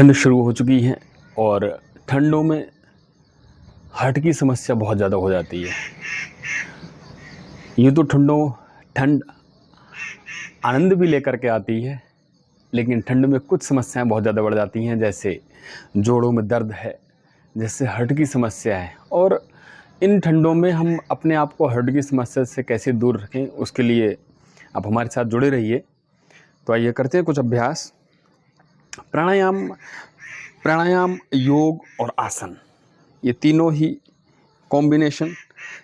ठंड शुरू हो चुकी है और ठंडों में हार्ट की समस्या बहुत ज़्यादा हो जाती है। यूँ तो ठंड आनंद भी लेकर के आती है, लेकिन ठंड में कुछ समस्याएं बहुत ज़्यादा बढ़ जाती हैं, जैसे जोड़ों में दर्द है, जैसे हार्ट की समस्या है। और इन ठंडों में हम अपने आप को हार्ट की समस्या से कैसे दूर रखें, उसके लिए आप हमारे साथ जुड़े रहिए। तो आइए करते हैं कुछ अभ्यास। प्राणायाम, योग और आसन, ये तीनों ही कॉम्बिनेशन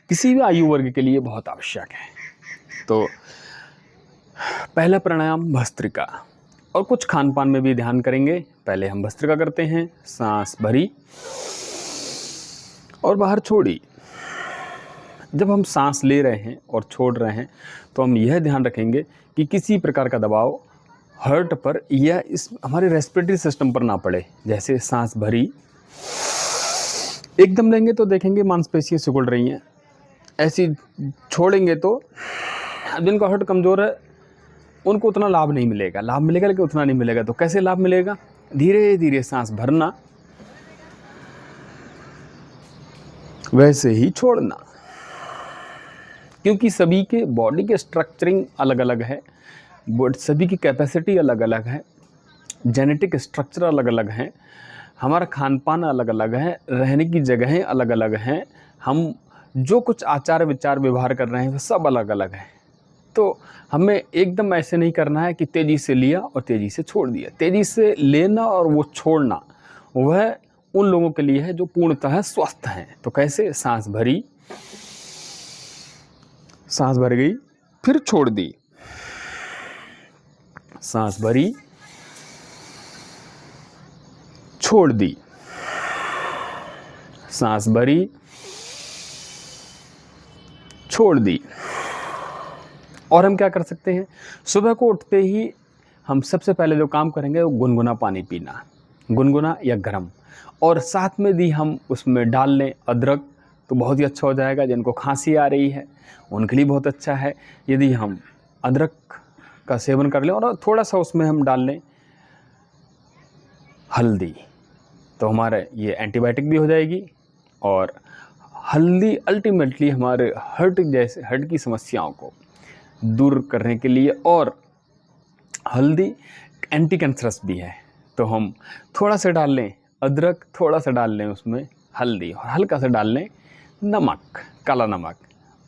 किसी भी आयु वर्ग के लिए बहुत आवश्यक है। तो पहला प्राणायाम भस्त्रिका, और कुछ खान पान में भी ध्यान करेंगे। पहले हम भस्त्रिका करते हैं, सांस भरी और बाहर छोड़ी। जब हम सांस ले रहे हैं और छोड़ रहे हैं तो हम यह ध्यान रखेंगे कि किसी प्रकार का दबाव हार्ट पर या इस हमारे रेस्पिरेटरी सिस्टम पर ना पड़े। जैसे सांस भरी, एकदम लेंगे तो देखेंगे मांसपेशियां सिकुड़ रही हैं, ऐसी छोड़ेंगे तो जिनका हार्ट कमज़ोर है उनको उतना लाभ नहीं मिलेगा। लाभ मिलेगा लेकिन उतना नहीं मिलेगा। तो कैसे लाभ मिलेगा? धीरे धीरे सांस भरना, वैसे ही छोड़ना। क्योंकि सभी के बॉडी के स्ट्रक्चरिंग अलग अलग है, सभी की कैपेसिटी अलग अलग है, जेनेटिक स्ट्रक्चर अलग अलग है, हमारा खान पान अलग अलग है, रहने की जगहें अलग अलग हैं, हम जो कुछ आचार विचार व्यवहार कर रहे हैं वो सब अलग अलग है। तो हमें एकदम ऐसे नहीं करना है कि तेज़ी से लिया और तेज़ी से छोड़ दिया। तेज़ी से लेना और वो छोड़ना वह उन लोगों के लिए है जो पूर्णतः स्वस्थ हैं। तो कैसे? सांस भरी, सांस भर गई, फिर छोड़ दी, सांस भरी, छोड़ दी, सांस भरी, छोड़ दी। और हम क्या कर सकते हैं? सुबह को उठते ही हम सबसे पहले जो काम करेंगे वो गुनगुना पानी पीना, गुनगुना या गर्म, और साथ में भी हम उसमें डाल लें अदरक, तो बहुत ही अच्छा हो जाएगा। जिनको खांसी आ रही है उनके लिए बहुत अच्छा है यदि हम अदरक का सेवन कर लें, और थोड़ा सा उसमें हम डाल लें हल्दी, तो हमारे ये एंटीबायोटिक भी हो जाएगी। और हल्दी अल्टीमेटली हमारे हार्ट की समस्याओं को दूर करने के लिए, और हल्दी एंटी कैंसरस भी है। तो हम थोड़ा सा डाल लें अदरक, थोड़ा सा डाल लें उसमें हल्दी, और हल्का सा डाल लें नमक, काला नमक,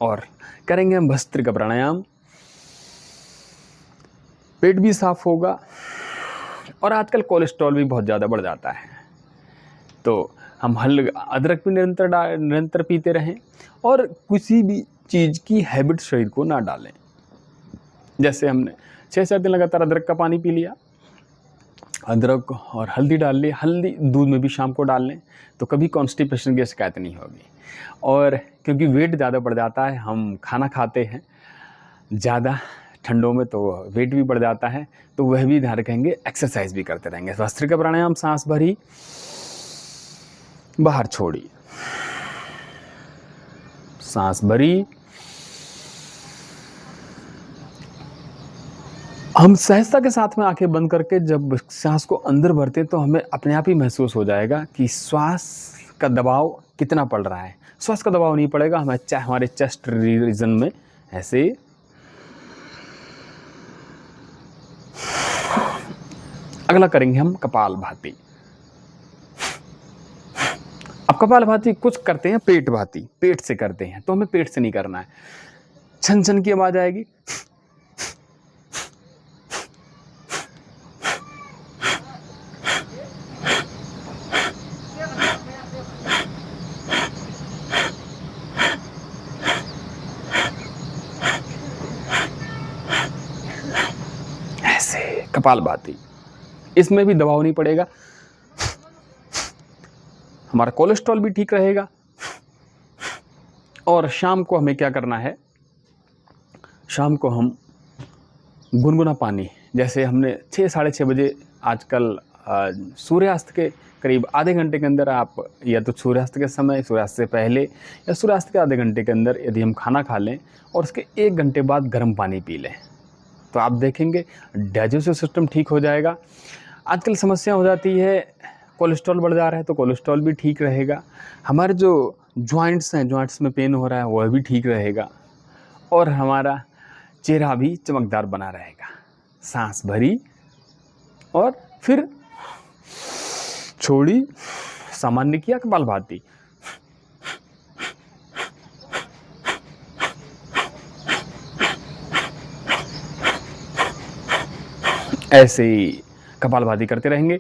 और करेंगे हम भस्त्रिका प्राणायाम। पेट भी साफ होगा। और आजकल कोलेस्ट्रॉल भी बहुत ज़्यादा बढ़ जाता है, तो हम अदरक भी निरंतर पीते रहें, और किसी भी चीज़ की हैबिट शरीर को ना डालें। जैसे हमने 6-7 दिन लगातार अदरक का पानी पी लिया, अदरक और हल्दी डाल ली, हल्दी दूध में भी शाम को डाल लें, तो कभी कॉन्स्टिपेशन की शिकायत नहीं होगी। और क्योंकि वेट ज़्यादा बढ़ जाता है, हम खाना खाते हैं ज़्यादा ठंडों में, तो वेट भी बढ़ जाता है, तो वह भी ध्यान रखेंगे। एक्सरसाइज भी करते रहेंगे। भस्त्रिका प्राणायाम, सांस भरी, बाहर छोड़ी, सांस भरी। हम सहजता के साथ में आंखें बंद करके जब सांस को अंदर भरते हैं तो हमें अपने आप ही महसूस हो जाएगा कि श्वास का दबाव कितना पड़ रहा है। श्वास का दबाव नहीं पड़ेगा हमारे चेस्ट रीजन में। ऐसे अगला करेंगे हम कपालभाति। अब कपालभाति कुछ करते हैं पेट भाती, पेट से करते हैं, तो हमें पेट से नहीं करना है। छन छन की आवाज आएगी, ऐसे कपालभाति। इसमें भी दबाव नहीं पड़ेगा, हमारा कोलेस्ट्रॉल भी ठीक रहेगा। और शाम को हमें क्या करना है? शाम को हम गुनगुना पानी, जैसे हमने 6-6:30 बजे आजकल सूर्यास्त के करीब आधे घंटे के अंदर आप, या तो सूर्यास्त के समय, सूर्यास्त से पहले, या सूर्यास्त के आधे घंटे के अंदर यदि हम खाना खा लें और उसके 1 घंटे बाद गर्म पानी पी लें, तो आप देखेंगे डाइजेस्टिव सिस्टम ठीक हो जाएगा। आजकल समस्या हो जाती है, कोलेस्ट्रॉल बढ़ जा रहा है तो कोलेस्ट्रॉल भी ठीक रहेगा। हमारे जो जॉइंट्स हैं, जॉइंट्स में पेन हो रहा है वह भी ठीक रहेगा और हमारा चेहरा भी चमकदार बना रहेगा। सांस भरी और फिर छोड़ी, सामान्य किया कपालभाति। ऐसे ही कपालभाति करते रहेंगे